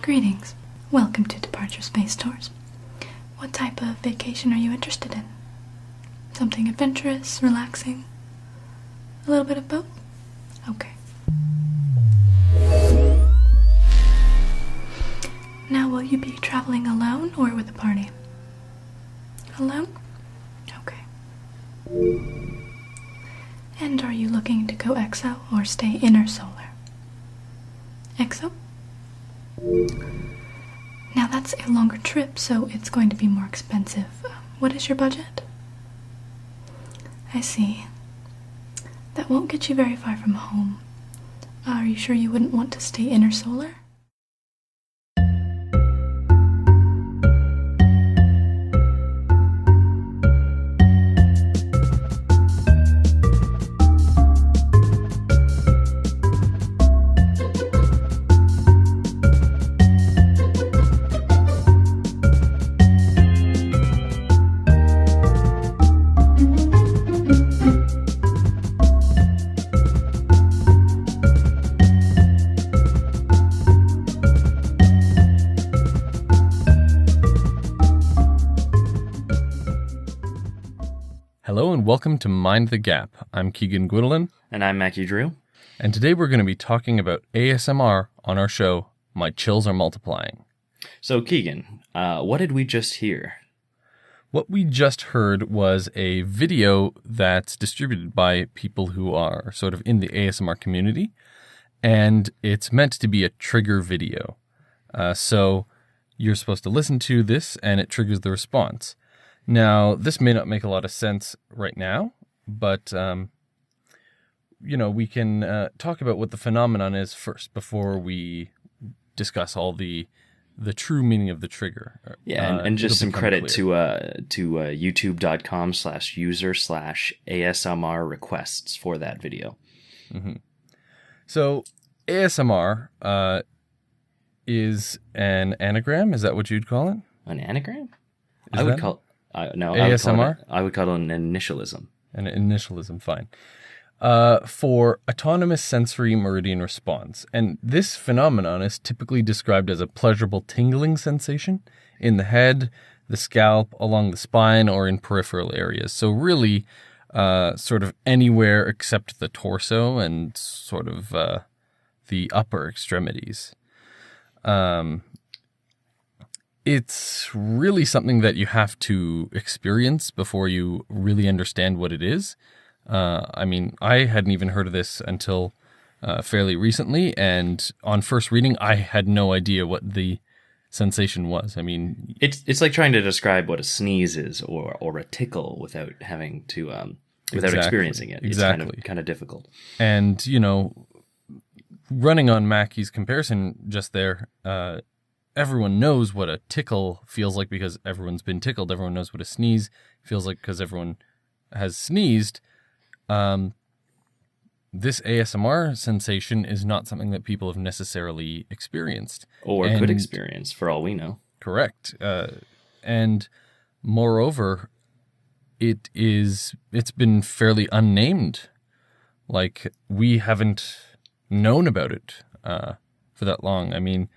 Greetings. Welcome to Departure Space Tours. What type of vacation are you interested in? Something adventurous, relaxing? A little bit of both? Okay. Now, will you be traveling alone or with a party? Alone? Okay. And are you looking to go exo or stay inner solar? Exo? Now that's a longer trip, so it's going to be more expensive. What is your budget? I see. That won't get you very far from home. Are you sure you wouldn't want to stay inner solar? Hello and welcome to Mind the Gap. I'm Keegan Gwendolyn. And I'm Mackie Drew. And today we're going to be talking about ASMR on our show, My Chills Are Multiplying. So Keegan, what did we just hear? What we just heard was a video that's distributed by people who are sort of in the ASMR community, and it's meant to be a trigger video. So you're supposed to listen to this and it triggers the response. Now, this may not make a lot of sense right now, but, we can talk about what the phenomenon is first before we discuss all the true meaning of the trigger. Yeah, and just some credit to youtube.com/user/ASMR requests for that video. Mm-hmm. So ASMR is an anagram. Is that what you'd call it? An anagram? Is I would that call no ASMR. I would call it an initialism. An initialism, fine. For autonomous sensory meridian response. And this phenomenon is typically described as a pleasurable tingling sensation in the head, the scalp, along the spine, or in peripheral areas. So really, sort of anywhere except the torso and sort of the upper extremities. It's really something that you have to experience before you really understand what it is. I hadn't even heard of this until fairly recently, and on first reading, I had no idea what the sensation was. I mean, it's like trying to describe what a sneeze is or a tickle without having to without experiencing it. It's kind of difficult. And running on Mackie's comparison just there. Everyone knows what a tickle feels like because everyone's been tickled. Everyone knows what a sneeze feels like because everyone has sneezed. This ASMR sensation is not something that people have necessarily experienced. Or could experience, for all we know. Correct. And moreover, it's been fairly unnamed. Like, we haven't known about it for that long. I mean,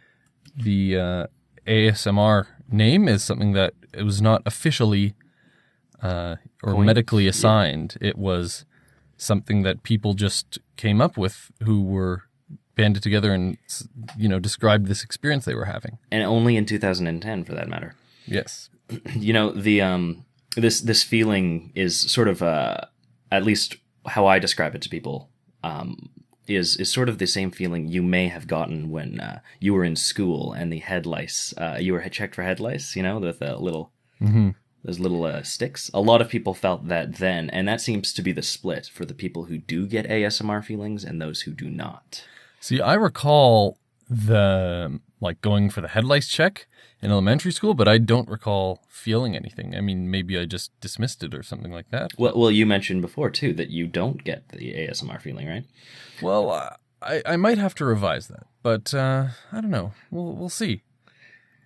the ASMR name is something that it was not officially or medically assigned. Yeah. It was something that people just came up with who were banded together and, described this experience they were having. And only in 2010, for that matter. Yes. This feeling is sort of, at least how I describe it to people, is sort of the same feeling you may have gotten when you were in school and the head lice, you were checked for head lice, with the little, those little sticks. A lot of people felt that then, and that seems to be the split for the people who do get ASMR feelings and those who do not. See, I recall going for the head lice check in elementary school, but I don't recall feeling anything. I mean, maybe I just dismissed it or something like that. Well, you mentioned before, too, that you don't get the ASMR feeling, right? Well, I might have to revise that, but I don't know. We'll see.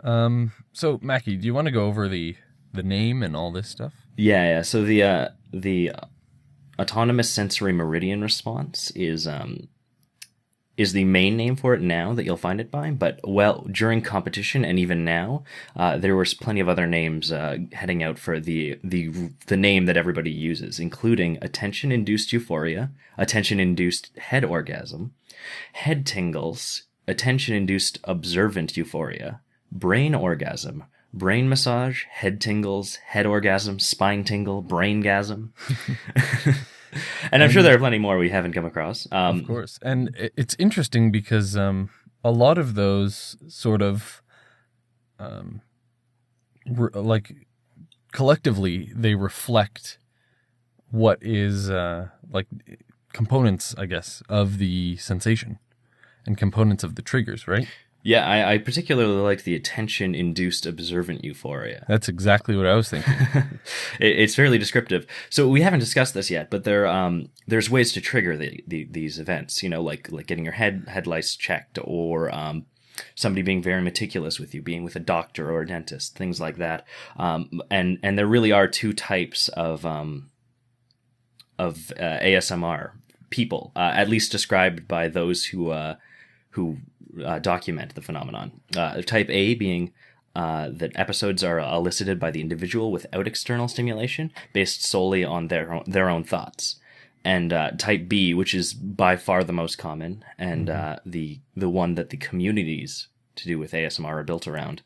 So, Mackie, do you want to go over the name and all this stuff? Yeah. So the autonomous sensory meridian response is is the main name for it now that you'll find it by. But during competition and even now, there was plenty of other names heading out for the name that everybody uses, including attention-induced euphoria, attention-induced head orgasm, head tingles, attention-induced observant euphoria, brain orgasm, brain massage, head tingles, head orgasm, spine tingle, braingasm. And I'm sure there are plenty more we haven't come across. Of course. And it's interesting because a lot of those sort of, like, collectively, they reflect what is, like, components, I guess, of the sensation and components of the triggers, right? Yeah, I particularly like the attention-induced observant euphoria. That's exactly what I was thinking. It's fairly descriptive. So we haven't discussed this yet, but there's ways to trigger these events. You know, like getting your head lice checked, or somebody being very meticulous with you, being with a doctor or a dentist, things like that. And there really are two types of ASMR people, at least described by those who document the phenomenon. Type A being that episodes are elicited by the individual without external stimulation, based solely on their own thoughts. And type B, which is by far the most common, and the one that the communities to do with ASMR are built around,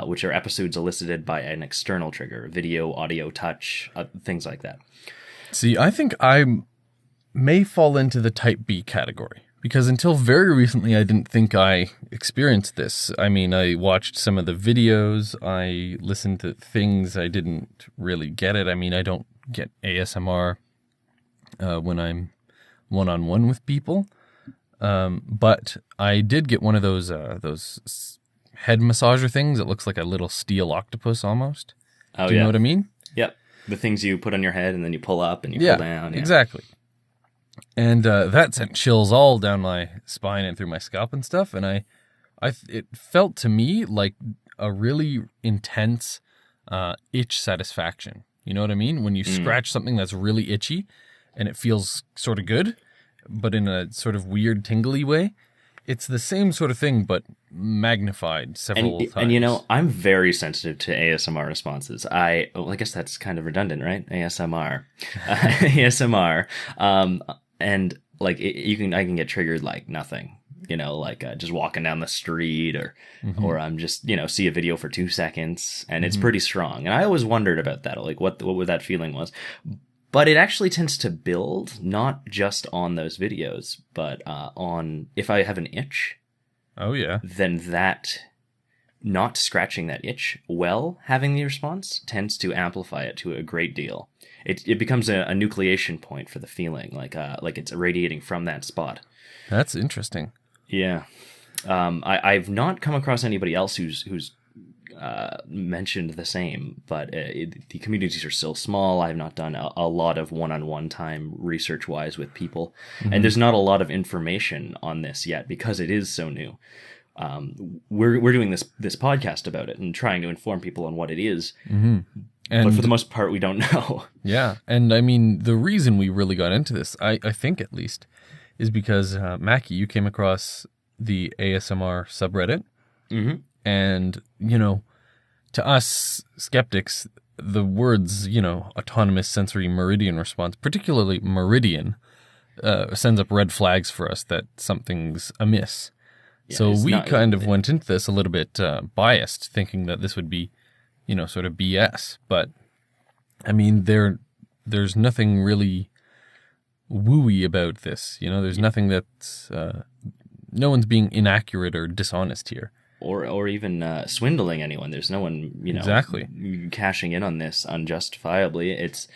which are episodes elicited by an external trigger, video, audio, touch, things like that. See, I think I may fall into the type B category. Because until very recently, I didn't think I experienced this. I mean, I watched some of the videos. I listened to things. I didn't really get it. I mean, I don't get ASMR when I'm one-on-one with people. But I did get one of those head massager things. It looks like a little steel octopus almost. Oh, Do you know what I mean? Yep. The things you put on your head and then you pull up and you pull down. Yeah, exactly. And that sent chills all down my spine and through my scalp and stuff. And it felt to me like a really intense itch satisfaction. You know what I mean? When you scratch something that's really itchy and it feels sort of good, but in a sort of weird tingly way. It's the same sort of thing, but magnified several times. And you know, I'm very sensitive to ASMR responses. I guess that's kind of redundant, right? ASMR. ASMR. And like I can get triggered like nothing, you know, like just walking down the street or I'm just, you know, see a video for 2 seconds and it's pretty strong. And I always wondered about that, like what that feeling was. But it actually tends to build not just on those videos, but on if I have an itch. Oh yeah. Then that not scratching that itch having the response tends to amplify it to a great deal. It becomes a nucleation point for the feeling, like it's irradiating from that spot. That's interesting. Yeah. I've not come across anybody else who's mentioned the same, but the communities are still small. I've not done a lot of one-on-one time research-wise with people, and there's not a lot of information on this yet because it is so new. We're doing this podcast about it and trying to inform people on what it is, but for the most part, we don't know. Yeah, and I mean, the reason we really got into this, I think at least, is because, Mackie, you came across the ASMR subreddit, and, you know, to us skeptics, the words, you know, autonomous sensory meridian response, particularly meridian, sends up red flags for us that something's amiss. Yeah, so we kind of went into this a little bit biased, thinking that this would be, you know, sort of BS. But, I mean, there's nothing really wooey about this. You know, there's nothing that's, no one's being inaccurate or dishonest here. Or even swindling anyone. There's no one, you know, exactly cashing in on this unjustifiably. It's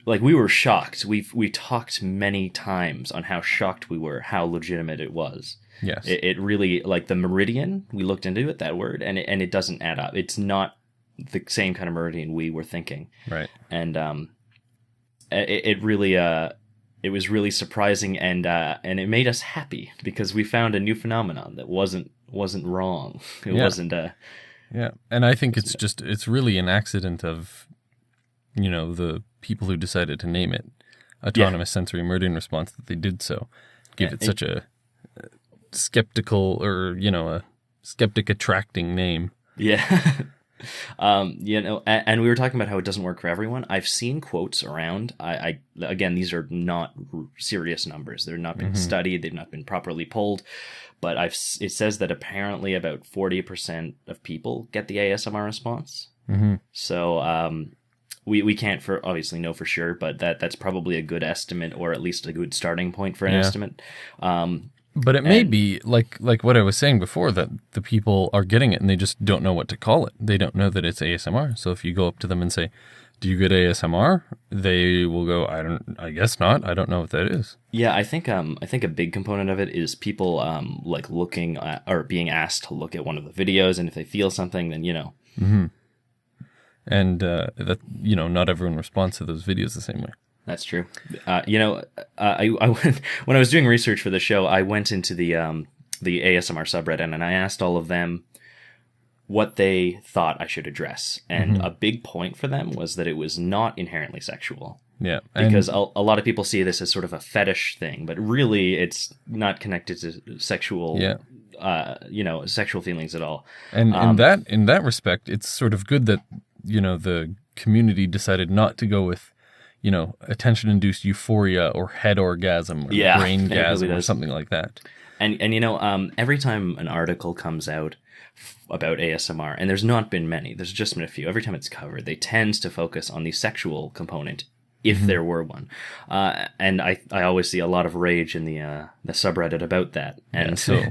like we were shocked. We talked many times on how shocked we were, how legitimate it was. Yes, it really, like the meridian. We looked into it, that word, and it doesn't add up. It's not the same kind of meridian we were thinking. Right, and it really it was really surprising, and it made us happy because we found a new phenomenon that wasn't wrong. It wasn't yeah, and I think it's really an accident of, you know, the people who decided to name it autonomous sensory meridian response that they did so, give it such a skeptical or, a skeptic attracting name. Yeah. And we were talking about how it doesn't work for everyone. I've seen quotes around. I again, these are not serious numbers. They've not been studied. They've not been properly polled. But it says that apparently about 40% of people get the ASMR response. Mm-hmm. So we can't obviously know for sure, but that's probably a good estimate, or at least a good starting point for an estimate. But it may be like what I was saying before, that the people are getting it and they just don't know what to call it. They don't know that it's ASMR. So if you go up to them and say, "Do you get ASMR?" they will go, I guess not. I don't know what that is." Yeah, I think a big component of it is people like looking at, or being asked to look at one of the videos, and if they feel something, then Mm-hmm. And that not everyone responds to those videos the same way. That's true. I went, when I was doing research for the show, I went into the ASMR subreddit, and I asked all of them what they thought I should address. And a big point for them was that it was not inherently sexual. Yeah. Because a lot of people see this as sort of a fetish thing, but really it's not connected to sexual, sexual feelings at all. And in that respect, it's sort of good that, the community decided not to go with, attention-induced euphoria or head orgasm or braingasm or something like that. And every time an article comes out about ASMR, and there's not been many, there's just been a few, every time it's covered, they tend to focus on the sexual component, if there were one. And I always see a lot of rage in the subreddit about that. And so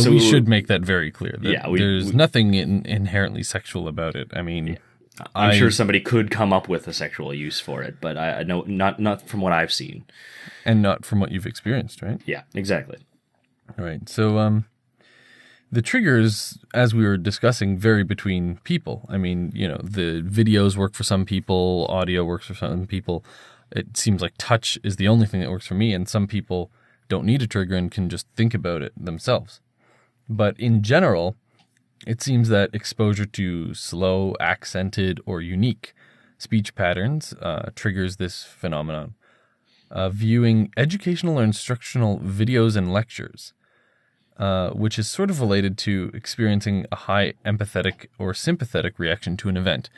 we should make that very clear. That there's nothing inherently sexual about it. I mean... I'm sure somebody could come up with a sexual use for it, but I know not from what I've seen, and not from what you've experienced, right? Yeah, exactly. All right. So the triggers, as we were discussing, vary between people. I mean, the videos work for some people, audio works for some people. It seems like touch is the only thing that works for me, and some people don't need a trigger and can just think about it themselves. But in general, it seems that exposure to slow, accented, or unique speech patterns triggers this phenomenon. Viewing educational or instructional videos and lectures, which is sort of related to experiencing a high empathetic or sympathetic reaction to an event.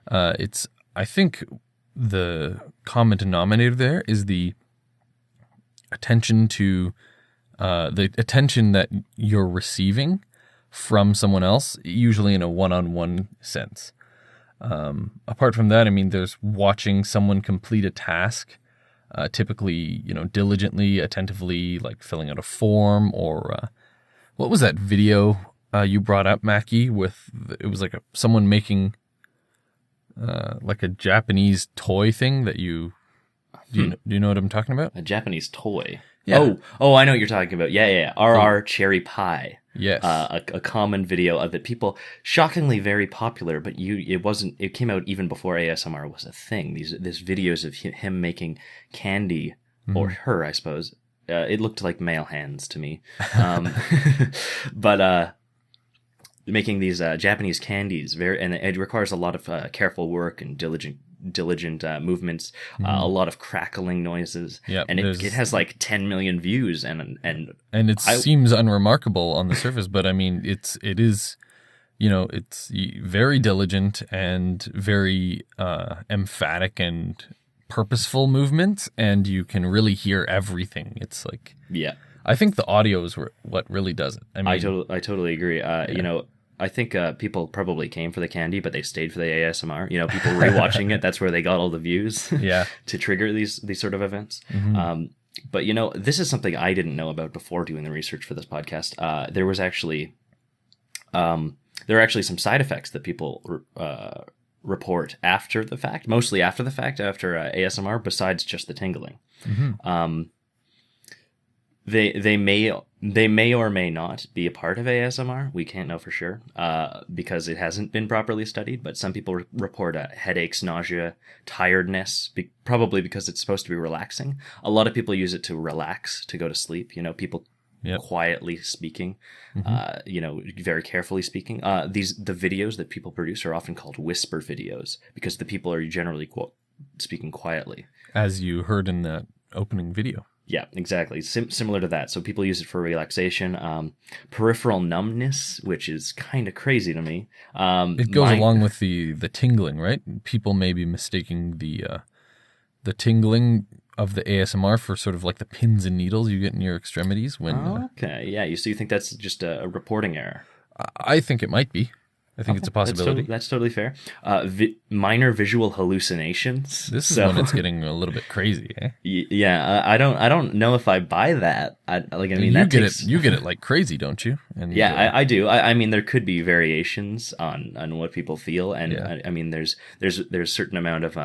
I think the common denominator there is the attention that you're receiving from someone else, usually in a one-on-one sense. Apart from that, I mean, there's watching someone complete a task, typically, diligently, attentively, like filling out a form, or what was that video you brought up, Mackie? It was like someone making like a Japanese toy thing that do you know what I'm talking about? A Japanese toy. Yeah. Oh, I know what you're talking about. Yeah. RR Cherry Pie. Yes. A common video of it. People, shockingly very popular, but it came out even before ASMR was a thing. These videos of him making candy, or her, I suppose. It looked like male hands to me. But making these Japanese candies, and it requires a lot of careful work and diligent movements, a lot of crackling noises, and it has like 10 million views, and it seems unremarkable on the surface, but I mean it is it's very diligent and very emphatic and purposeful movements, and you can really hear everything. It's like, I think the audio is what really does it. I mean, I totally agree. I think people probably came for the candy, but they stayed for the ASMR. People rewatching it, that's where they got all the views to trigger these sort of events. But, this is something I didn't know about before doing the research for this podcast. There are actually some side effects that people report after the fact, mostly after the fact, after ASMR, besides just the tingling. They may or may not be a part of ASMR. We can't know for sure because it hasn't been properly studied. But some people report headaches, nausea, tiredness, probably because it's supposed to be relaxing. A lot of people use it to relax, to go to sleep. People quietly speaking, very carefully speaking. The videos that people produce are often called whisper videos because the people are generally speaking quietly. As you heard in that opening video. Yeah, exactly. Similar to that. So people use it for relaxation. Peripheral numbness, which is kind of crazy to me. It goes along with the tingling, right? People may be mistaking the tingling of the ASMR for sort of like the pins and needles you get in your extremities when. Okay, yeah. So you think that's just a reporting error? I think it might be. I think it's a possibility. That's totally fair. Minor visual hallucinations. This is when it's getting a little bit crazy, eh? Yeah, I don't know if I buy that. I mean, you get it like crazy, don't you? And yeah, I do. I mean, there could be variations on what people feel, and Yeah. I mean, there's a certain amount of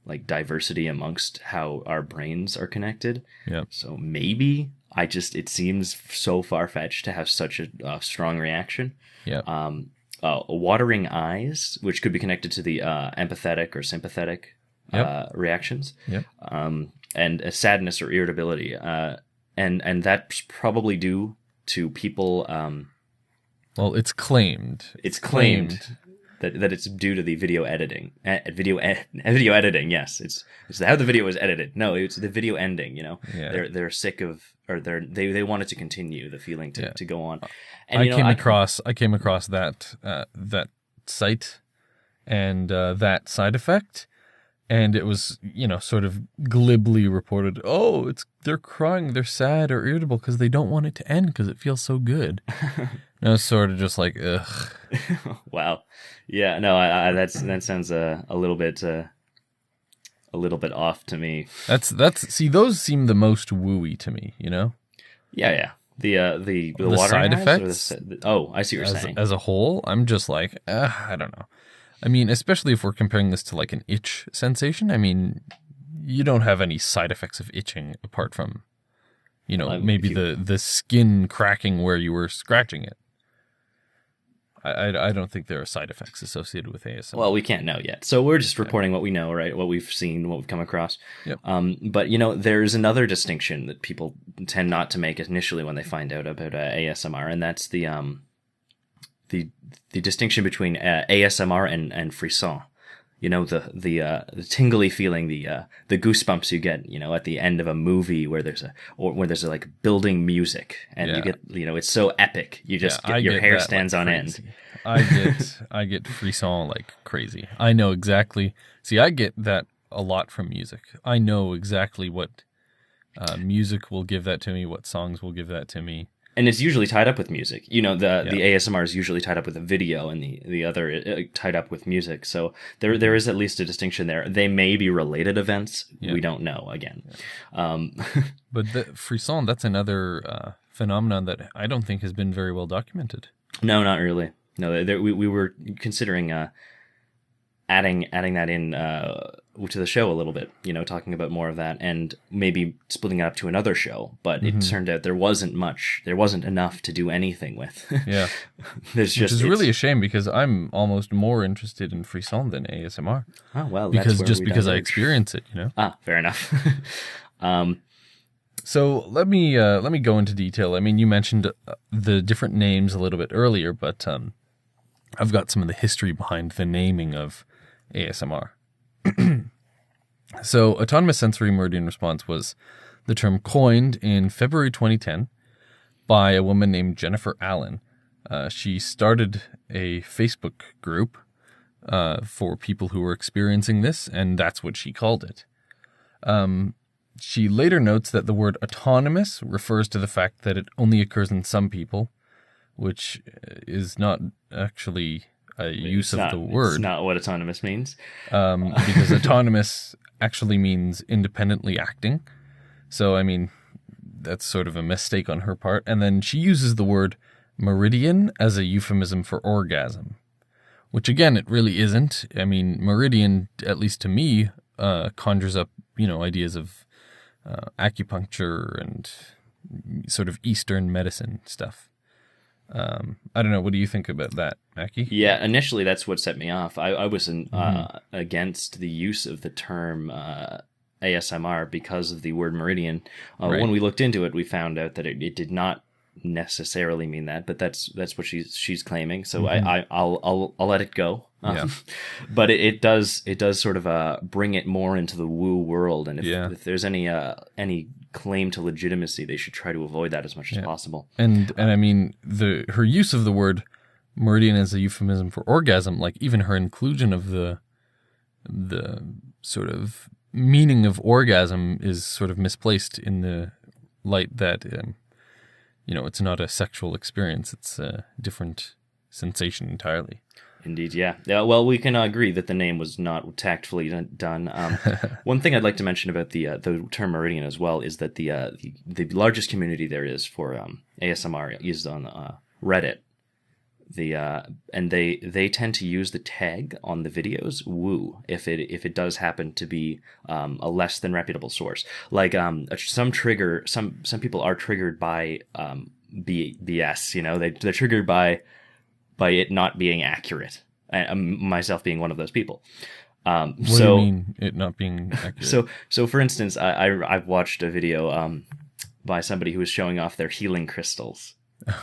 like diversity amongst how our brains are connected. Yeah. So maybe it seems so far fetched to have such a strong reaction. Yeah. Watering eyes, which could be connected to the empathetic or sympathetic reactions, Yep. And a sadness or irritability, and that's probably due to people. Well, it's claimed. It's claimed that it's due to the video editing. Video editing. Yes, it's how the video was edited. No, it's the video ending. You know, Yeah. they're sick of, or they want it to continue, the feeling to go on. And I came across that that site and that side effect, and it was sort of glibly reported. Oh, they're crying, they're sad or irritable because they don't want it to end because it feels so good. And I was sort of just like, ugh. Wow. Yeah. No. That sounds a little bit off to me. See, those seem the most wooey to me. Yeah. Yeah. The side effects. I see what you're saying. As a whole, I'm just like, I don't know. I mean, especially if we're comparing this to like an itch sensation. I mean, you don't have any side effects of itching apart from, maybe the skin cracking where you were scratching it. I don't think there are side effects associated with ASMR. Well, we can't know yet. So we're just reporting what we know, right? What we've seen, what we've come across. Yep. But, there's another distinction that people tend not to make initially when they find out about ASMR, and that's the distinction between ASMR and frisson. The tingly feeling, the goosebumps you get, at the end of a movie where there's like building music and you get, it's so epic. You just your hair stands on end. I get frisson like crazy. I know exactly. See, I get that a lot from music. I know exactly what music will give that to me, what songs will give that to me. And it's usually tied up with music. The ASMR is usually tied up with a video, and the other tied up with music. So there is at least a distinction there. They may be related events. Yeah. We don't know. Again, but the frisson, that's another phenomenon that I don't think has been very well documented. No, not really. No, we were considering adding that in to the show a little bit, talking about more of that and maybe splitting it up to another show. But it turned out there wasn't enough to do anything with. Yeah. Which is really a shame because I'm almost more interested in frisson than ASMR. Oh, well, because I experience it, fair enough. So let me go into detail. I mean, you mentioned the different names a little bit earlier, but I've got some of the history behind the naming of ASMR. So, autonomous sensory meridian response was the term coined in February 2010 by a woman named Jennifer Allen. She started a Facebook group for people who were experiencing this, and that's what she called it. She later notes that the word autonomous refers to the fact that it only occurs in some people, which is not actually a use of the word. It's not what autonomous means. Because autonomous actually means independently acting. So, I mean, that's sort of a mistake on her part. And then she uses the word meridian as a euphemism for orgasm, which, again, it really isn't. I mean, meridian, at least to me, conjures up, ideas of acupuncture and sort of Eastern medicine stuff. I don't know. What do you think about that, Mackie? Yeah, initially that's what set me off. I was against the use of the term ASMR because of the word meridian. Right. When we looked into it, we found out that it did not necessarily mean that, but that's what she's claiming. So I'll let it go. But it does sort of bring it more into the woo world. And if there's any claim to legitimacy, they should try to avoid that as much as possible. And I mean, her use of the word meridian as a euphemism for orgasm, like even her inclusion of the sort of meaning of orgasm is sort of misplaced in the light that, it's not a sexual experience. It's a different sensation entirely. Indeed, yeah. Well, we can agree that the name was not tactfully done. One thing I'd like to mention about the term meridian as well is that the largest community there is for ASMR is on Reddit. And they tend to use the tag on the videos woo if it does happen to be a less than reputable source. Like some people are triggered by BS. They're triggered by it not being accurate. Myself being one of those people. What do you mean it not being accurate? So for instance, I've watched a video by somebody who was showing off their healing crystals.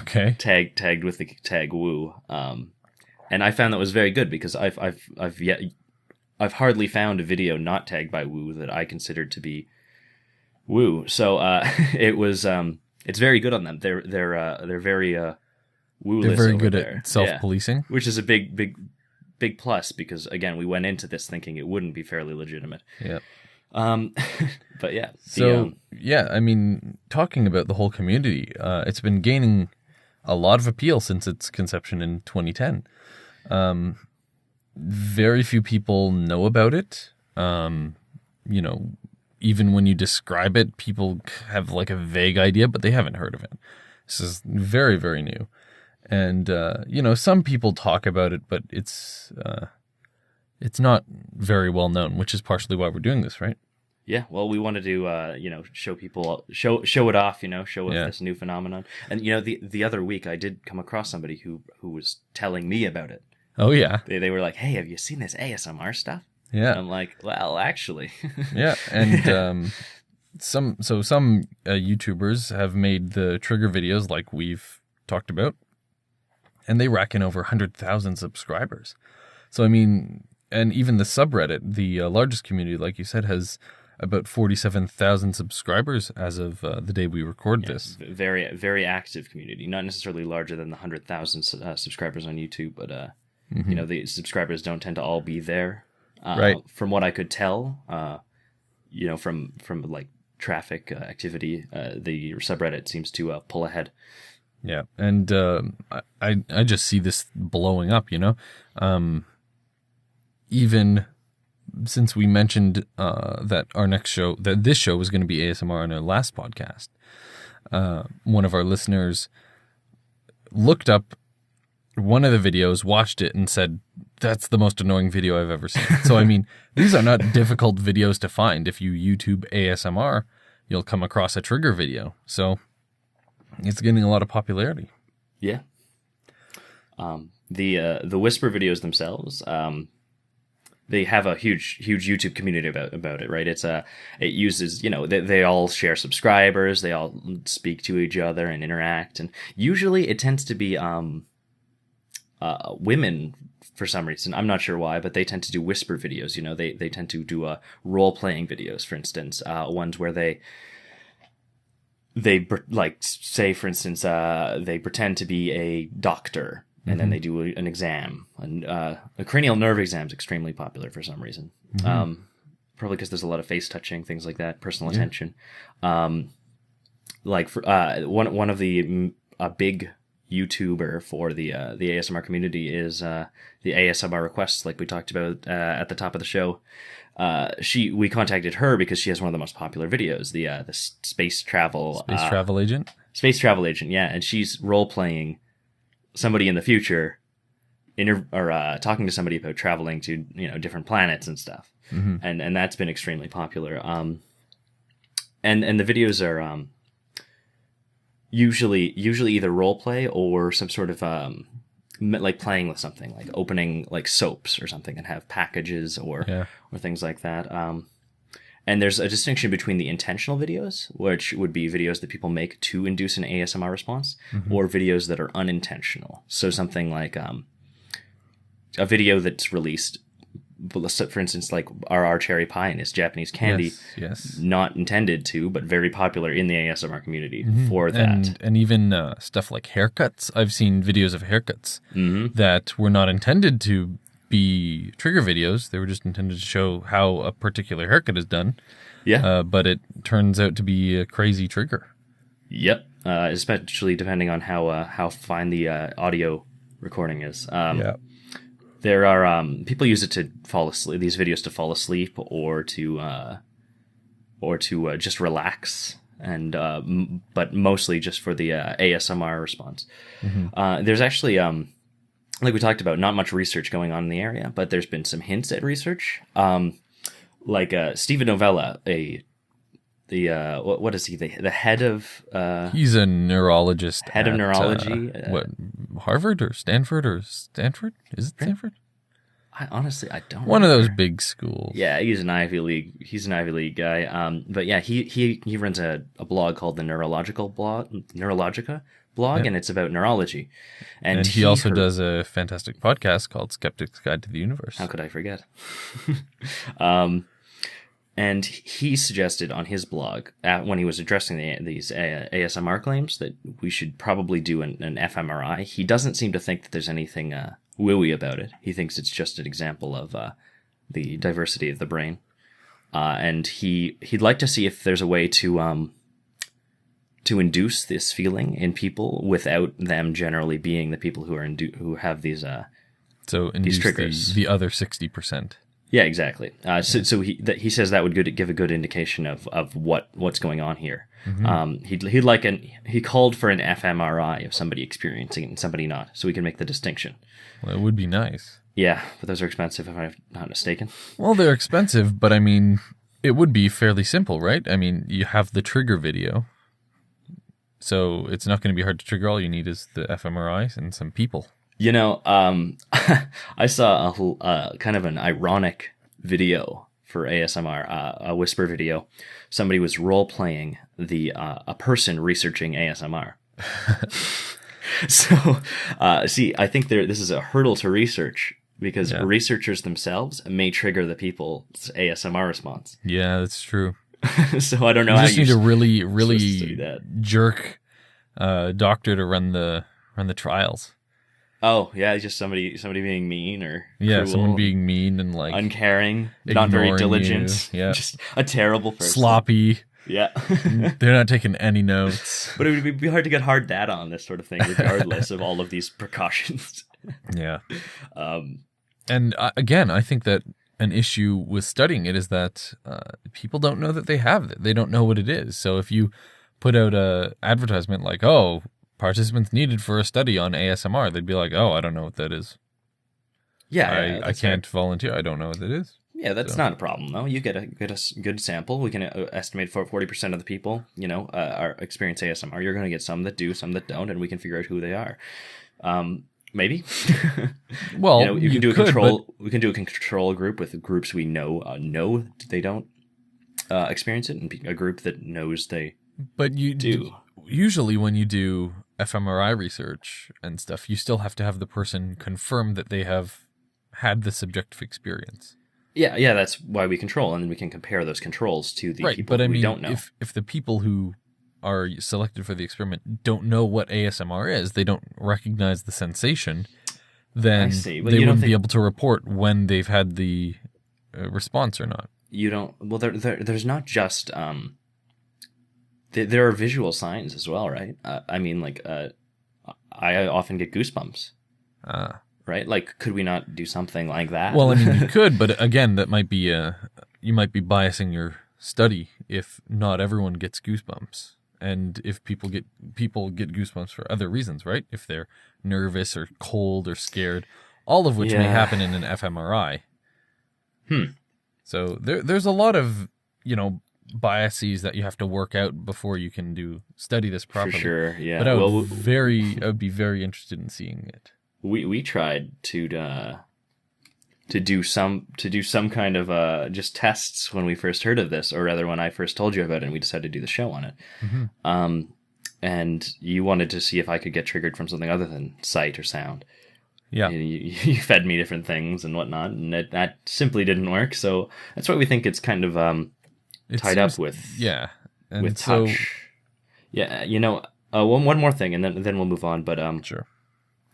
Okay. Tagged with the tag woo. And I found that was very good because I've hardly found a video not tagged by woo that I considered to be woo. So it's very good on them. They're very woo-less. They're very over good there. at self-policing, which is a big plus because again we went into this thinking it wouldn't be fairly legitimate. Yeah. But yeah. I mean, talking about the whole community, it's been gaining a lot of appeal since its conception in 2010. Very few people know about it. Even when you describe it, people have like a vague idea, but they haven't heard of it. This is very, very new. And, some people talk about it, but it's not very well known, which is partially why we're doing this, right? Yeah, well, we wanted to, show people, show it off, show off this new phenomenon. And, the other week I did come across somebody who was telling me about it. Oh, yeah. They were like, hey, have you seen this ASMR stuff? Yeah. And I'm like, well, actually. Yeah, and some YouTubers have made the trigger videos like we've talked about, and they rack in over 100,000 subscribers. So, I mean, and even the subreddit, the largest community, like you said, has about 47,000 subscribers as of the day we record this. Very, very active community. Not necessarily larger than the 100,000 subscribers on YouTube, but, the subscribers don't tend to all be there. Right. From what I could tell, from like traffic activity, the subreddit seems to pull ahead. Yeah, and I just see this blowing up, even since we mentioned that this show was going to be ASMR on our last podcast, one of our listeners looked up one of the videos, watched it, and said, that's the most annoying video I've ever seen. So, I mean, these are not difficult videos to find. If you YouTube ASMR, you'll come across a trigger video. So it's getting a lot of popularity. Yeah. The whisper videos themselves, they have a huge YouTube community about it, right? It uses, they all share subscribers, they all speak to each other and interact, and usually it tends to be women for some reason. I'm not sure why, but they tend to do whisper videos. They tend to do role playing videos, for instance, ones where they like say, for instance, they pretend to be a doctor. And then they do an exam. And a cranial nerve exam is extremely popular for some reason. Probably because there's a lot of face touching, things like that, personal attention. Like for one of the big YouTuber for the ASMR community is the ASMR requests, like we talked about at the top of the show. We contacted her because she has one of the most popular videos, the space travel agent. Space travel agent, yeah, and she's role playing somebody in the future, talking to somebody about traveling to different planets and stuff, and that's been extremely popular. And the videos are usually either role play or some sort of like playing with something, like opening like soaps or something and have packages or things like that. And there's a distinction between the intentional videos, which would be videos that people make to induce an ASMR response, or videos that are unintentional. So something like a video that's released for instance, like our cherry pie is Japanese candy, Yes. not intended to, but very popular in the ASMR community for that. And even stuff like haircuts. I've seen videos of haircuts that were not intended to be trigger videos. They were just intended to show how a particular haircut is done. Yeah. But it turns out to be a crazy trigger. Yep. Especially depending on how fine the audio recording is. There are people use it to fall asleep. These videos to fall asleep or to just relax, and but mostly just for the ASMR response. There's actually like we talked about, not much research going on in the area, but there's been some hints at research. Like Stephen Novella, what is he? The head of He's a neurologist. Head of neurology. What, Harvard or Stanford or Stanford? Is it Stanford? I honestly don't. One of those big schools. Yeah, he's an Ivy League guy. But yeah, he runs a blog called the Neurologica blog, and it's about neurology. And he also does a fantastic podcast called Skeptic's Guide to the Universe. How could I forget? And he suggested on his blog, when he was addressing these ASMR claims, that we should probably do an fMRI. He doesn't seem to think that there's anything wooey about it. He thinks it's just an example of the diversity of the brain. And he'd like to see if there's a way to induce this feeling in people without them generally being the people who have these these triggers. The other 60%. Yeah, exactly. So he says that would give a good indication of what's going on here. He called for an fMRI of somebody experiencing it and somebody not, so we can make the distinction. Well, it would be nice. Yeah, but those are expensive if I'm not mistaken. Well, they're expensive, but I mean, it would be fairly simple, right? I mean, you have the trigger video, so it's not going to be hard to trigger. All you need is the fMRI and some people. You know, I saw a kind of an ironic video for ASMR, a whisper video. Somebody was role-playing a person researching ASMR. So, I think this is a hurdle to research, because researchers themselves may trigger the people's ASMR response. Yeah, that's true. So I don't know you how just you need a really study that. jerk doctor to run the trials. Oh yeah, just somebody being mean or cruel, someone being mean and like uncaring, not very diligent. You. Yeah, just a terrible person. Sloppy. Yeah, they're not taking any notes. But it would be hard to get hard data on this sort of thing, regardless of all of these precautions. Yeah. And again, I think that an issue with studying it is that people don't know that they have it. They don't know what it is. So if you put out a advertisement like, "Oh, participants needed for a study on ASMR," they'd be like, "Oh, I don't know what that is." Yeah, I can't volunteer. I don't know what that is. Yeah, that's not a problem though. You get a good sample. We can estimate 40% of the people, are experience ASMR. You're going to get some that do, some that don't, and we can figure out who they are. Maybe. Well, you can do a control. We can do a control group with groups we know they don't experience it, and a group that knows they. But you do. Usually, when you do fMRI research and stuff, you still have to have the person confirm that they have had the subjective experience. Yeah, that's why we control, and then we can compare those controls to the people we don't know. If the people who are selected for the experiment don't know what ASMR is, they don't recognize the sensation, then they wouldn't be able to report when they've had the response or not. You don't. Well, there's not just. There are visual signs as well, right? I mean, like, I often get goosebumps. Right? Like, could we not do something like that? Well, I mean, you could, but again, that might be you might be biasing your study if not everyone gets goosebumps, and if people get goosebumps for other reasons, right? If they're nervous or cold or scared, all of which may happen in an fMRI. So there's a lot of biases that you have to work out before you can study this properly. For sure, yeah. But I would be very interested in seeing it. We tried to do some kind of just tests when we first heard of this, or rather when I first told you about it, and we decided to do the show on it. And you wanted to see if I could get triggered from something other than sight or sound. Yeah. You fed me different things and whatnot, and that simply didn't work. So that's why we think it's kind of It tied seems, up with yeah. And with so, touch. Yeah, one more thing, and then we'll move on. But sure.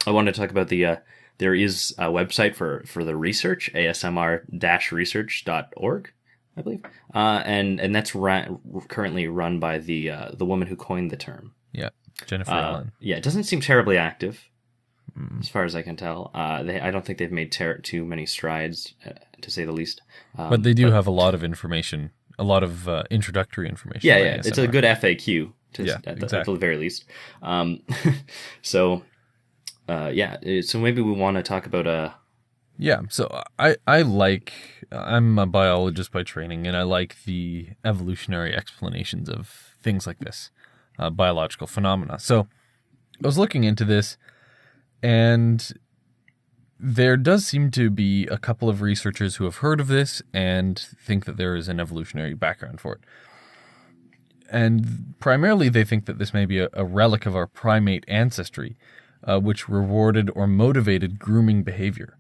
I wanted to talk about the there is a website for the research, asmr-research.org, I believe, and that's currently run by the woman who coined the term. Yeah. Jennifer Allen. Yeah, it doesn't seem terribly active, as far as I can tell. I don't think they've made too many strides, to say the least. But they do have a lot of information, a lot of introductory information. Yeah, on yeah, it's a ASMR. good FAQ at the exactly. very least. So maybe we want to talk about Yeah, so I'm a biologist by training, and I like the evolutionary explanations of things like this, biological phenomena. So I was looking into this, and there does seem to be a couple of researchers who have heard of this and think that there is an evolutionary background for it. And primarily they think that this may be a relic of our primate ancestry, which rewarded or motivated grooming behavior.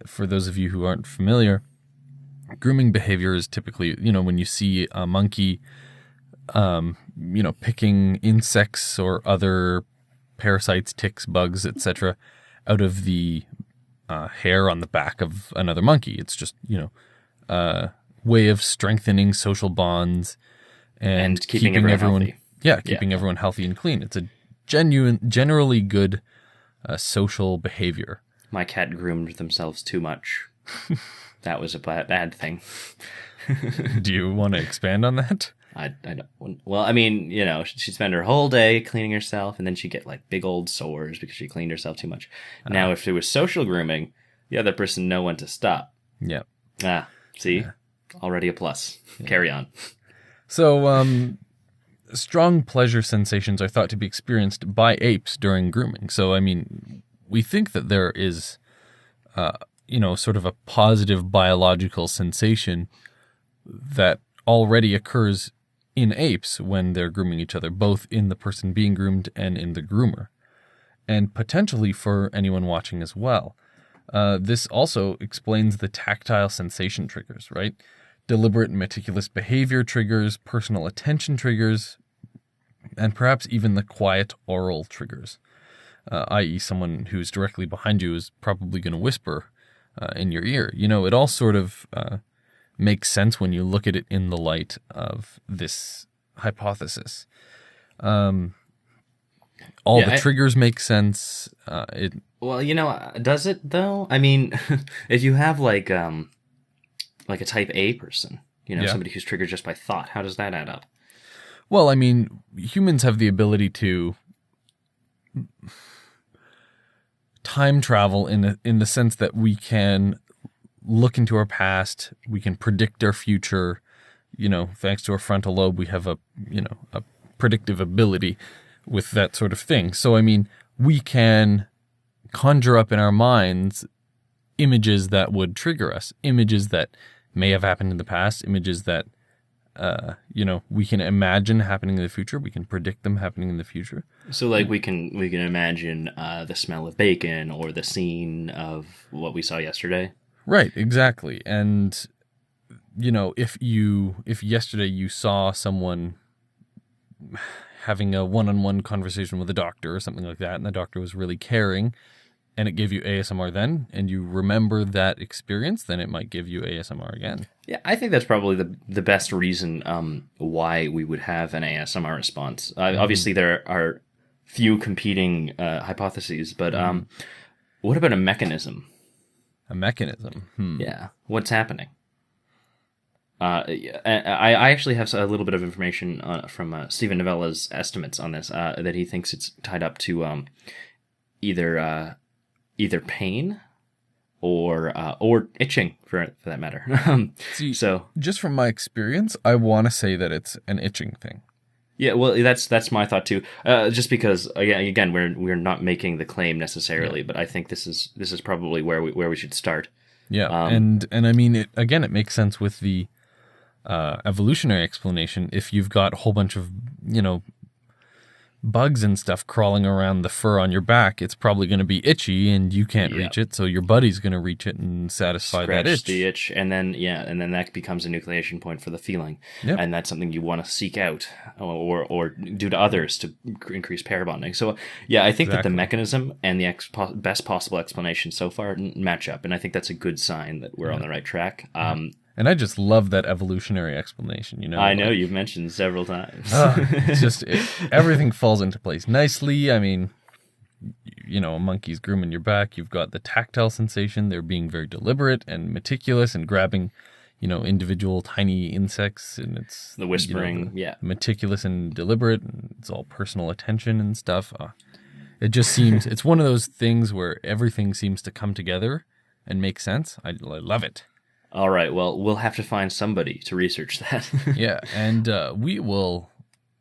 For those of you who aren't familiar, grooming behavior is typically, when you see a monkey, picking insects or other parasites, ticks, bugs, etc., out of the hair on the back of another monkey. It's just, a way of strengthening social bonds and keeping everyone healthy. Yeah, keeping everyone healthy and clean. It's a generally good social behavior. My cat groomed themselves too much. That was a bad thing. Do you want to expand on that? I don't. Well, I mean, she'd spend her whole day cleaning herself, and then she'd get like big old sores because she cleaned herself too much. Now, if it was social grooming, the other person know when to stop. Yeah. See? Already a plus. Yeah. Carry on. So, strong pleasure sensations are thought to be experienced by apes during grooming. So, I mean, we think that there is, sort of a positive biological sensation that already occurs in apes when they're grooming each other, both in the person being groomed and in the groomer, and potentially for anyone watching as well. This also explains the tactile sensation triggers, right? Deliberate and meticulous behavior triggers, personal attention triggers, and perhaps even the quiet oral triggers, i.e. someone who's directly behind you is probably going to whisper in your ear. It all sort of makes sense when you look at it in the light of this hypothesis. All the triggers make sense. Well, does it though? I mean, if you have like a type A person, somebody who's triggered just by thought, how does that add up? Well, I mean, humans have the ability to time travel in the sense that we can look into our past, we can predict our future. Thanks to our frontal lobe, we have a predictive ability with that sort of thing. So, I mean, we can conjure up in our minds images that would trigger us, images that may have happened in the past, images that, we can imagine happening in the future. We can predict them happening in the future. So, like, we can imagine the smell of bacon or the scene of what we saw yesterday. Right, exactly. And, if yesterday you saw someone having a one-on-one conversation with a doctor or something like that, and the doctor was really caring, and it gave you ASMR then, and you remember that experience, then it might give you ASMR again. Yeah, I think that's probably the best reason why we would have an ASMR response. Obviously, there are few competing hypotheses, but what about a mechanism? A mechanism? Yeah, what's happening? I actually have a little bit of information from Stephen Novella's estimates on this, that he thinks it's tied up to either pain or itching for that matter. So just from my experience, I want to say that it's an itching thing. Yeah, well, that's my thought too. Just because again, we're not making the claim necessarily, but I think this is probably where we should start. Yeah, and I mean, it makes sense with the bugs and stuff crawling around the fur on your back, it's probably going to be itchy and you can't reach it. So your buddy's going to reach it and satisfy that itch. The itch. And then that becomes a nucleation point for the feeling. Yep. And that's something you want to seek out or do to others to increase pair bonding. So I think that the mechanism and the best possible explanation so far match up. And I think that's a good sign that we're on the right track. And I just love that evolutionary explanation, you know. I know, you've mentioned several times. It's just, everything falls into place nicely. I mean, you know, a monkey's grooming your back. You've got the tactile sensation. They're being very deliberate and meticulous and grabbing, you know, individual tiny insects. And it's the whispering, meticulous and deliberate. And it's all personal attention and stuff. It just seems, it's one of those things where everything seems to come together and make sense. I love it. All right, well, we'll have to find somebody to research that. Yeah, and we will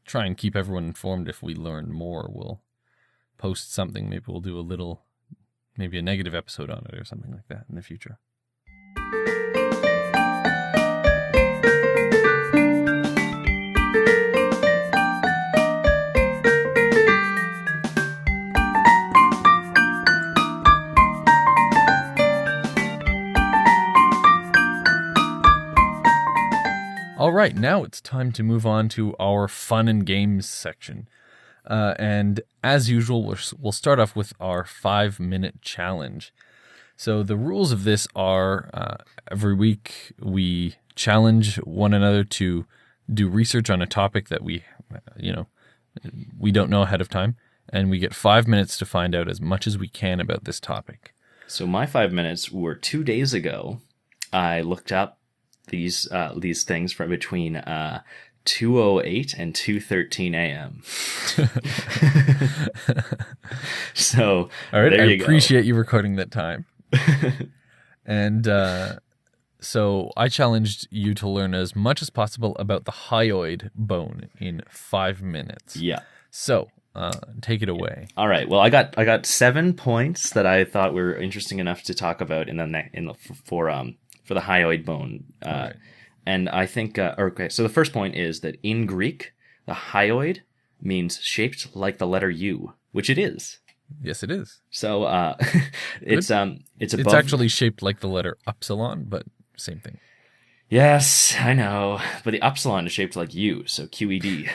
try and keep everyone informed if we learn more. We'll post something. Maybe we'll do maybe a negative episode on it or something like that in the future. All right, now it's time to move on to our fun and games section. And as usual, we'll start off with our 5-minute challenge. So the rules of this are every week we challenge one another to do research on a topic that we don't know ahead of time. And we get 5 minutes to find out as much as we can about this topic. So my 5 minutes were 2 days ago. I looked up these things from between 2:08 and 2:13 a.m. So all right, there I you go. Appreciate you recording that time. And so I challenged you to learn as much as possible about the hyoid bone in 5 minutes. Yeah. So take it away. All right. Well, I got 7 points that I thought were interesting enough to talk about for the hyoid bone. Right. And I think, so the first point is that in Greek, the hyoid means shaped like the letter U, which it is. Yes, it is. So it's above. It's actually shaped like the letter upsilon, but same thing. Yes, I know. But the upsilon is shaped like U, so QED.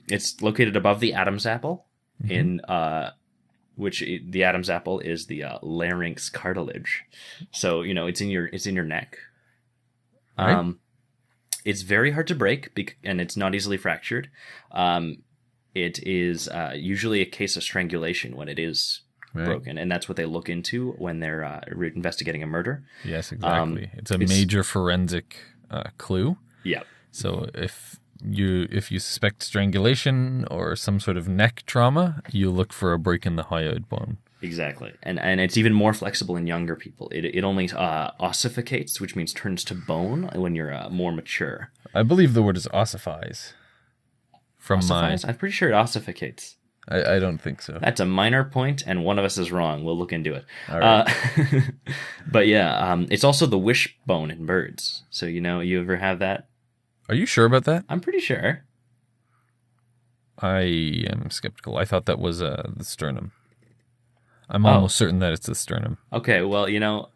It's located above the Adam's apple in the Adam's apple is the larynx cartilage. So, it's in your neck. Right. It's very hard to break and it's not easily fractured. It is usually a case of strangulation when it is broken, and that's what they look into when they're investigating a murder. Yes, exactly. It's a major forensic clue. Yeah. So if you suspect strangulation or some sort of neck trauma, you look for a break in the hyoid bone. Exactly. And it's even more flexible in younger people. It only ossificates, which means turns to bone when you're more mature. I believe the word is ossifies. I'm pretty sure it ossificates. I don't think so. That's a minor point, and one of us is wrong. We'll look into it. All right. But it's also the wishbone in birds. So, you ever have that? Are you sure about that? I'm pretty sure. I am skeptical. I thought that was the sternum. I'm almost certain that it's the sternum. Okay, well,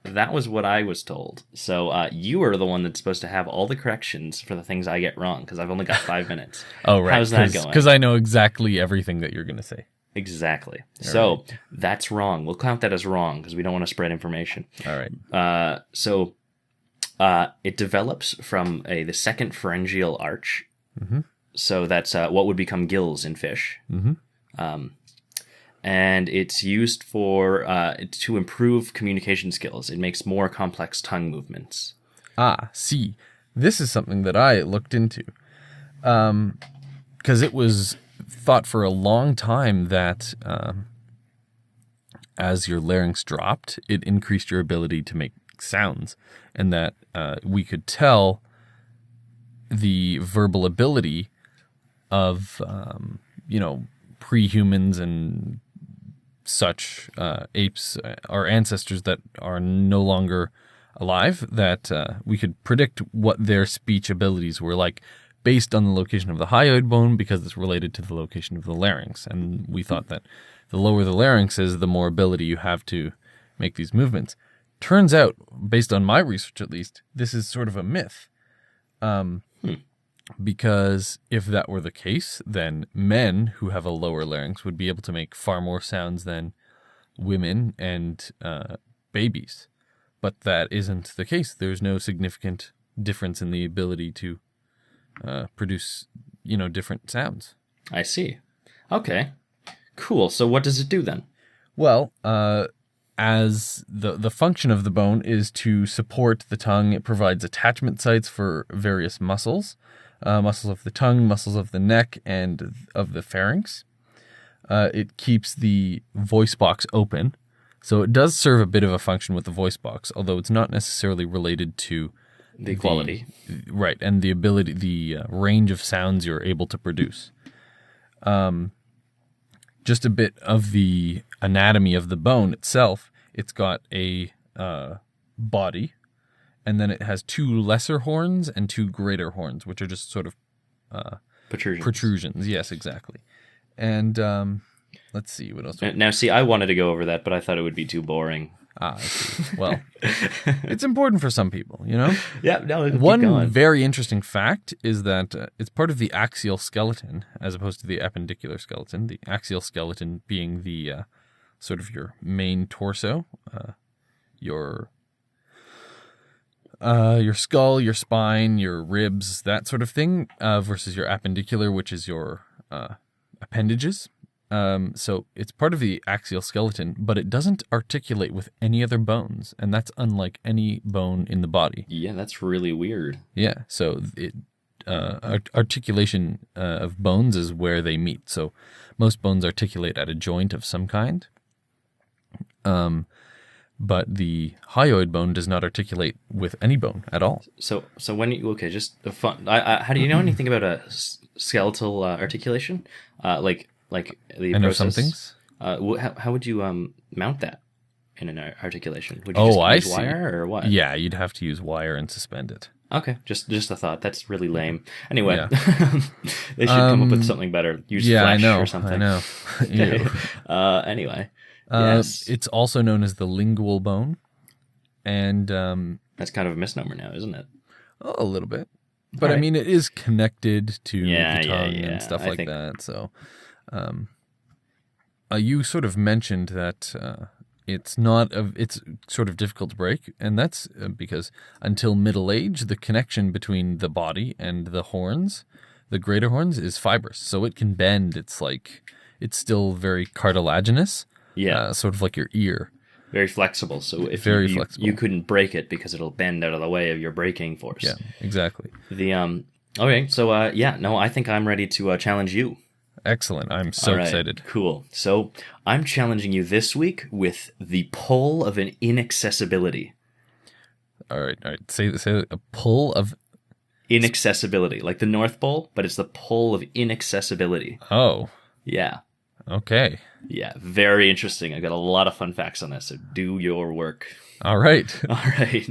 that was what I was told. So you are the one that's supposed to have all the corrections for the things I get wrong, because I've only got 5 minutes. Oh, right. How's that going? Because I know exactly everything that you're going to say. Exactly. All so right. That's wrong. We'll count that as wrong, because we don't want to spread information. All right. It develops from the second pharyngeal arch. Mm-hmm. So that's what would become gills in fish. Mm-hmm. And it's used to improve communication skills. It makes more complex tongue movements. See, this is something that I looked into. Because it was thought for a long time that as your larynx dropped, it increased your ability to make sounds, and that we could tell the verbal ability of pre-humans and such apes, our ancestors that are no longer alive that we could predict what their speech abilities were like based on the location of the hyoid bone because it's related to the location of the larynx. And we thought that the lower the larynx is, the more ability you have to make these movements. Turns out, based on my research at least, this is sort of a myth. Because if that were the case, then men who have a lower larynx would be able to make far more sounds than women and babies. But that isn't the case. There's no significant difference in the ability to produce, different sounds. I see. Okay. Cool. So what does it do then? Well, as the function of the bone is to support the tongue, it provides attachment sites for various muscles. Muscles of the tongue, muscles of the neck, and of the pharynx. It keeps the voice box open. So it does serve a bit of a function with the voice box, although it's not necessarily related to the quality. Right, and the ability, the range of sounds you're able to produce. Just a bit of the anatomy of the bone itself. It's got a body, and then it has 2 lesser horns and 2 greater horns, which are just sort of protrusions. Yes, exactly. And let's see, what else? Now, see, I wanted to go over that, but I thought it would be too boring. I see. Well, it's important for some people, Yeah, no, One very interesting fact is that it's part of the axial skeleton as opposed to the appendicular skeleton. The axial skeleton being the sort of your main torso, your skull, your spine, your ribs, that sort of thing, versus your appendicular, which is your appendages. So it's part of the axial skeleton, but it doesn't articulate with any other bones, and that's unlike any bone in the body. Yeah, that's really weird. Yeah, so articulation of bones is where they meet. So most bones articulate at a joint of some kind, but the hyoid bone does not articulate with any bone at all. So when you just the fun. How do you know anything about a skeletal articulation? Like the I know process. some things. How would you mount that in an articulation? Would you use see. wire or what? Yeah, you'd have to use wire and suspend it. Okay, just a thought. That's really lame. Anyway, Yeah. they should come up with something better. Use flesh or something. I know. Okay. Anyway, yes. It's also known as the lingual bone, and That's kind of a misnomer now, isn't it? a little bit. But Right. I mean, it is connected to the tongue yeah. and stuff I like think- that. So, you sort of mentioned that it's sort of difficult to break, and that's because until middle age, the connection between the body and the horns, the greater horns, is fibrous, so it can bend. It's still very cartilaginous, sort of like your ear. Very flexible. So if Flexible. you couldn't break it because it'll bend out of the way of your braking force. Yeah, exactly. Okay, so I think I'm ready to challenge you. Excellent. I'm so All right, excited. Cool. So I'm challenging you this week with the pull of an inaccessibility. All right. Say a pull of. Inaccessibility, like the North Pole, but it's the pull of inaccessibility. Oh, Yeah. okay. Yeah, very interesting. I got a lot of fun facts on this, so do your work. All right. All right.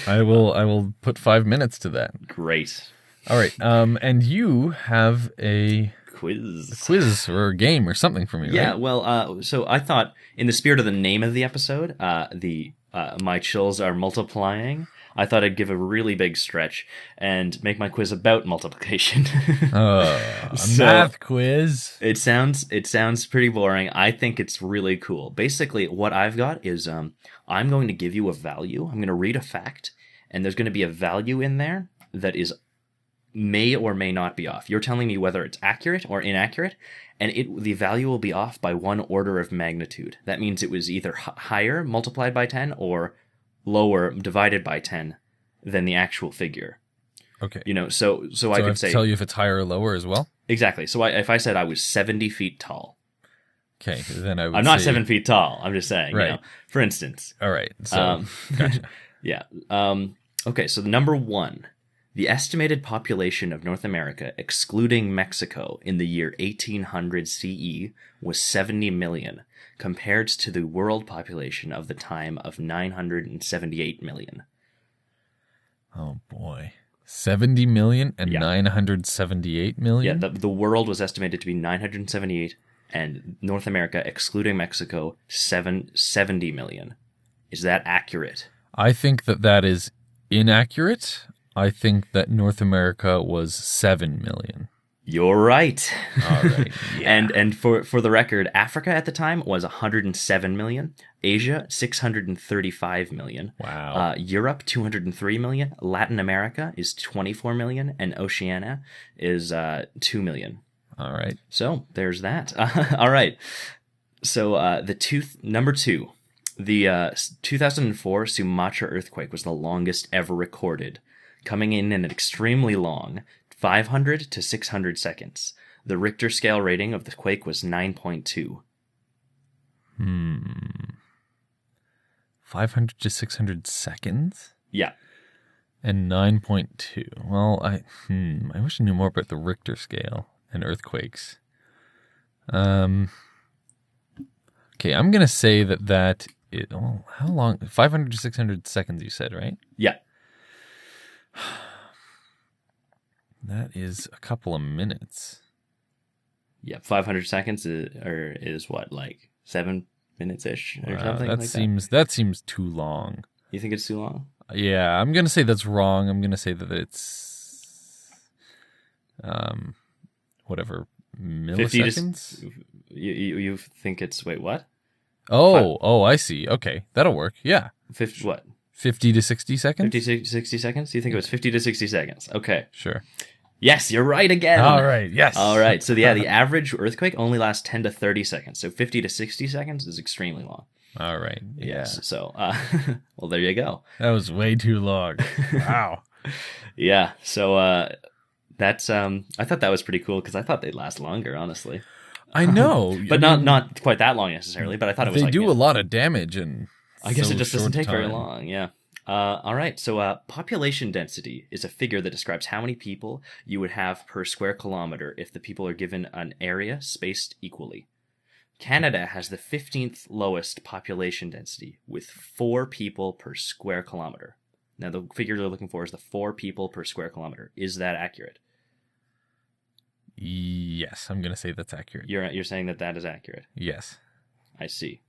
I will put 5 minutes to that. Great. All right. And you have a quiz or a game or something for me, right? Yeah, well, so I thought, in the spirit of the name of the episode, my chills are multiplying, I thought I'd give a really big stretch and make my quiz about multiplication. A math quiz. It sounds pretty boring. I think it's really cool. Basically, what I've got is I'm going to give you a value. I'm going to read a fact, and there's going to be a value in there that may or may not be off. You're telling me whether it's accurate or inaccurate, and the value will be off by 1 order of magnitude. That means it was either higher multiplied by 10 or lower divided by 10 than the actual figure. Okay. So I could say, tell you if it's higher or lower as well. Exactly. So if I said I was 70 feet tall. Okay, then I would. I'm not say, 7 feet tall. I'm just saying. Right. For instance. All right. So gotcha. Yeah. Okay. So number 1. The estimated population of North America, excluding Mexico, in the year 1800 CE was 70 million, compared to the world population of the time of 978 million. Oh, boy. 70 million and Yeah. 978 Yeah, million? the world was estimated to be 978, and North America, excluding Mexico, 770 million. Is that accurate? I think that is inaccurate. I think that North America was 7 million. You're right. All right. Yeah. And for the record, Africa at the time was 107 million, Asia 635 million, Wow. Europe 203 million, Latin America is 24 million, and Oceania is 2 million. All right. So there's that. All right. So number two, the 2004 Sumatra earthquake was the longest ever recorded, coming in at extremely long, 500 to 600 seconds. The Richter scale rating of the quake was 9.2. 500 to 600 seconds? Yeah. And 9.2. Well, I wish I knew more about the Richter scale and earthquakes. Okay, I'm going to say that how long? 500 to 600 seconds, you said, right? Yeah. That is a couple of minutes. Yeah, 500 seconds is what, like 7 minutes ish or something like that? That seems too long. You think it's too long? Yeah, I'm going to say that's wrong. I'm going to say that it's whatever, milliseconds? 50 to, you think it's, wait, what? I see. Okay, that'll work. Yeah. 50, what? 50 to 60 seconds? 50 to 60 seconds? Do you think it was 50 to 60 seconds? Okay. Sure. Yes, you're right again. All right, yes. All right. So yeah, the average earthquake only lasts 10 to 30 seconds. So 50 to 60 seconds is extremely long. All right. Yeah. Yes. So, well, there you go. That was way too long. Wow. Yeah. So that's I thought that was pretty cool because I thought they'd last longer, honestly. I know. But not quite that long necessarily, but I thought it was they like... do a lot of damage and I guess so it just doesn't short take very time. long, yeah. All right, so population density is a figure that describes how many people you would have per square kilometer if the people are given an area spaced equally. Canada has the 15th lowest population density with 4 people per square kilometer. Now, the figure they're looking for is the 4 people per square kilometer. Is that accurate? Yes, I'm going to say that's accurate. You're saying that is accurate? Yes. I see.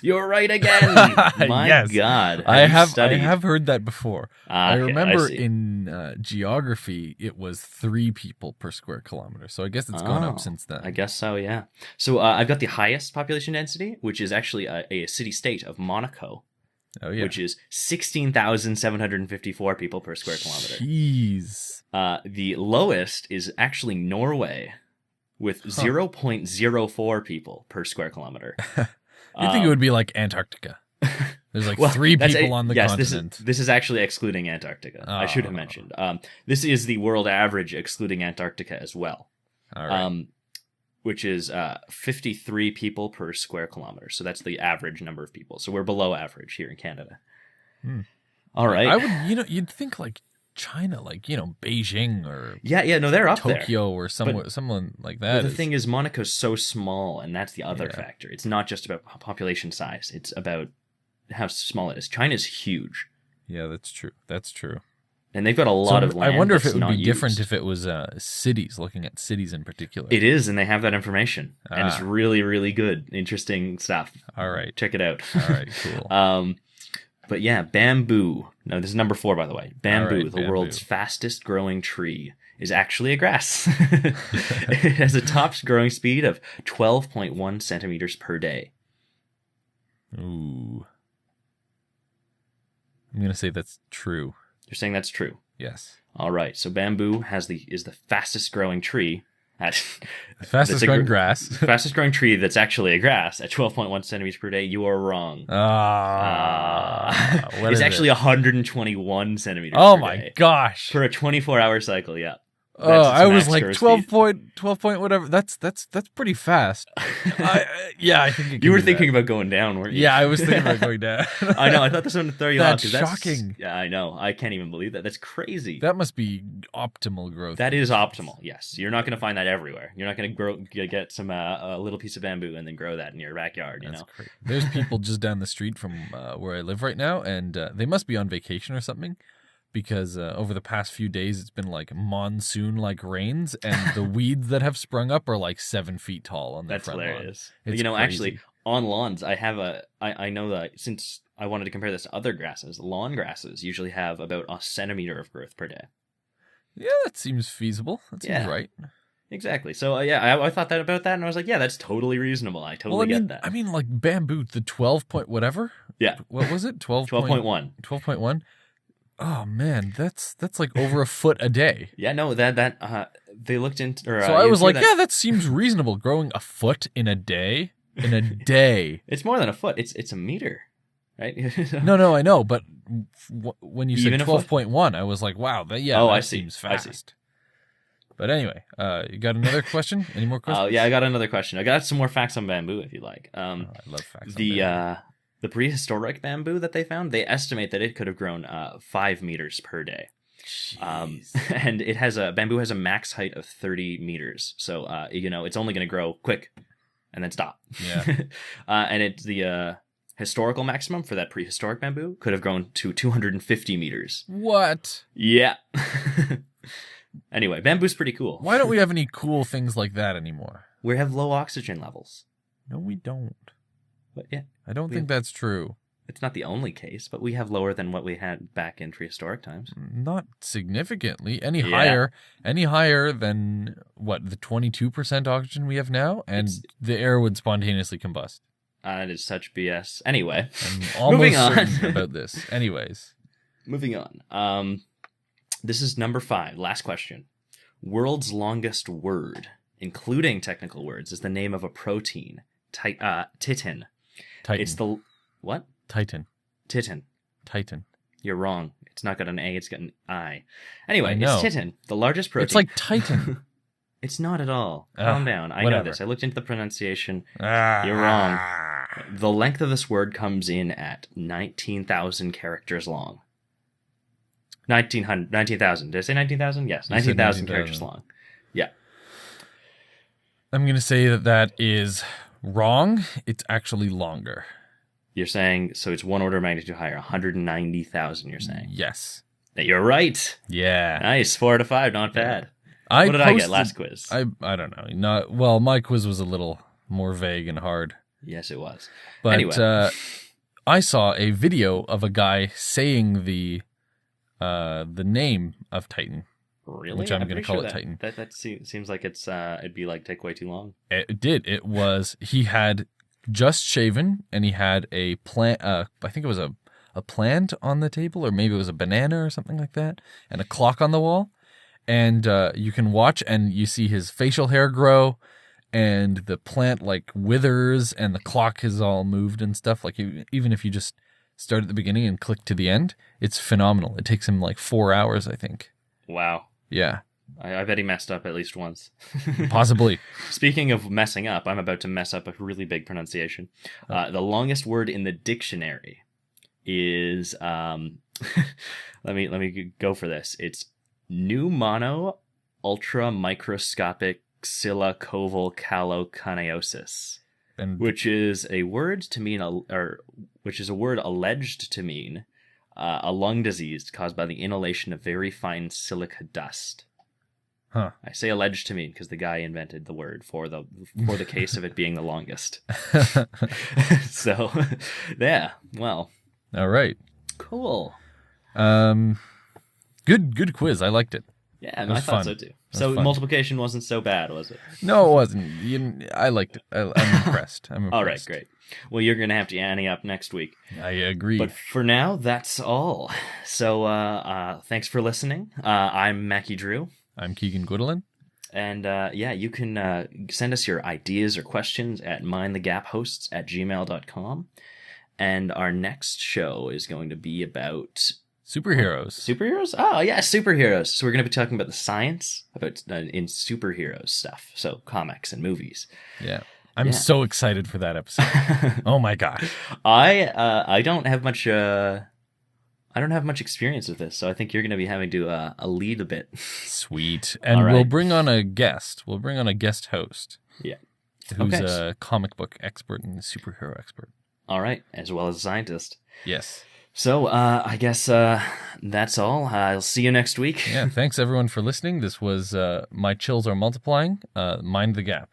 You're right again. My yes. God. I have heard that before. I remember see. in geography, it was 3 people per square kilometer. So I guess it's gone up since then. I guess so, yeah. So I've got the highest population density, which is actually a city-state of Monaco, which is 16,754 people per square kilometer. Jeez. The lowest is actually Norway, with 0.04 people per square kilometer. You'd think it would be like Antarctica. There's like 3 people on the continent. This is actually excluding Antarctica. I should have mentioned. This is the world average excluding Antarctica as well. All right. Which is 53 people per square kilometer. So that's the average number of people. So we're below average here in Canada. All right. I would, you'd think like China, like, Beijing or no, they're up Tokyo there. or someone like that. But the thing is, Monaco's so small, and that's the other factor. It's not just about population size. It's about how small it is. China's huge. Yeah, that's true. That's true. And they've got a lot of land. I wonder if it would be used. different if it was cities, looking at cities in particular. It is, and they have that information. And it's really, really good. Interesting stuff. All right. Check it out. All right, cool. But yeah, bamboo. No, this is number 4, by the way. Bamboo, right, the world's fastest growing tree, is actually a grass. It has a top growing speed of 12.1 centimeters per day. Ooh. I'm going to say that's true. You're saying that's true? Yes. All right. So bamboo is the fastest growing tree. The fastest growing grass. Fastest growing tree that's actually a grass at 12.1 centimeters per day. You are wrong. It's actually 121 centimeters per day. Oh my gosh. For a 24-hour cycle, yeah. I was like 12 point whatever. That's pretty fast. I think it you were thinking about going down, weren't you? Yeah, I was thinking about going down. I know. I thought this one would throw you off. That's shocking. Yeah, I know. I can't even believe that. That's crazy. That must be optimal growth. That is optimal. Yes, you're not going to find that everywhere. You're not going to get some a little piece of bamboo and then grow that in your backyard. That's crazy. There's people just down the street from where I live right now, and they must be on vacation or something. because over the past few days it's been like monsoon-like rains, and the weeds that have sprung up are like 7 feet tall on their That's front hilarious. lawn. It's Actually, crazy. on lawns, I know that since I wanted to compare this to other grasses, lawn grasses usually have about a centimeter of growth per day. Yeah, that seems feasible. That seems Yeah. right. Exactly. So I thought that about that, and I was like, yeah, that's totally reasonable. I totally get that. I mean, like bamboo, the 12 point whatever. Yeah. What was it? 12.1. 12.1. Oh man, that's like over a foot a day. Yeah, no, that they looked into. So I was like, yeah, that seems reasonable. Growing a foot in a day. In a day. It's more than a foot. It's a meter, right? No, I know, but when you said Even a foot? 12.1, I was like, wow, that I see. seems I see. fast. But anyway, you got another question? Any more questions? Yeah, I got another question. I got some more facts on bamboo, if you like. I love facts. On bamboo. The prehistoric bamboo that they found, they estimate that it could have grown 5 meters per day. And it has bamboo has a max height of 30 meters. So it's only going to grow quick and then stop. Yeah. And it's the historical maximum for that prehistoric bamboo could have grown to 250 meters. What? Yeah. Anyway, bamboo's pretty cool. Why don't we have any cool things like that anymore? We have low oxygen levels. No, we don't. But yeah, I don't think that's true. it's not the only case, but we have lower than what we had back in prehistoric times. Not significantly. Any Yeah. higher than what, the 22% oxygen we have now, and the air would spontaneously combust. That is such BS. Anyway, I'm almost Moving on. certain about this. Anyways, moving on. This is number 5. Last question. World's longest word, including technical words, is the name of a protein. Titin. Titan. It's the what? Titan. Titin. Titan. You're wrong. It's not got an A. It's got an I. Anyway, I know. it's titin, the largest protein. It's like Titan. It's not at all. Calm down. I know whatever. this. I looked into the pronunciation. You're You're wrong. The length of this word comes in at 19,000 characters long. 19,000. Did I say 19,000? Yes, You said 19,000 characters 19,000. long. Yeah. I'm going to say that is wrong. It's actually longer. You're saying, so it's one order of magnitude higher, 190,000, you're saying. Yes. That you're right. Yeah. Nice. 4 out of 5. Not bad. I What did I get posted- last quiz? I don't know. My quiz was a little more vague and hard. Yes, it was. But Anyway. I saw a video of a guy saying the name of Titan. Really? Which I'm gonna pretty call sure it Titan. That seems like it'd be like take way too long. It did. It was, he had just shaven and he had a plant. I think it was a plant on the table, or maybe it was a banana or something like that, and a clock on the wall. And you can watch and you see his facial hair grow, and the plant like withers, and the clock is all moved and stuff. Like even if you just start at the beginning and click to the end, it's phenomenal. It takes him like 4 hours, I think. Wow. Yeah, I bet he messed up at least once. possibly. Speaking of messing up, I'm about to mess up a really big pronunciation. The longest word in the dictionary is let me go for this. It's pneumono ultra microscopic xylocoval And which is a word to mean which is a word alleged to mean a lung disease caused by the inhalation of very fine silica dust. Huh. I say alleged to mean because the guy invented the word for the case of it being the longest. So, yeah. Well, all right. cool. Good quiz. I liked it. Yeah, It was I thought fun. so too. It was So fun. multiplication wasn't so bad, was it? No, it wasn't. I liked it. I'm impressed. All right, great. Well, you're gonna have to ante up next week. I agree. But for now, that's all. So thanks for listening. I'm Mackie Drew. I'm Keegan Goodlin. And you can send us your ideas or questions at mindthegaphosts@gmail.com. And our next show is going to be about Superheroes. superheroes. Oh, yeah, superheroes. So we're going to be talking about the science about in superheroes stuff. So comics and movies. Yeah. I'm so excited for that episode. Oh my gosh. I don't have much experience with this, so I think you're going to be having to lead a bit. Sweet. And All right. we'll bring on a guest. We'll bring on a guest host. Yeah. Who's Okay. a comic book expert and a superhero expert. All right, as well as a scientist. Yes. So I guess that's all. I'll see you next week. Yeah, thanks everyone for listening. This was My Chills Are Multiplying. Mind the Gap.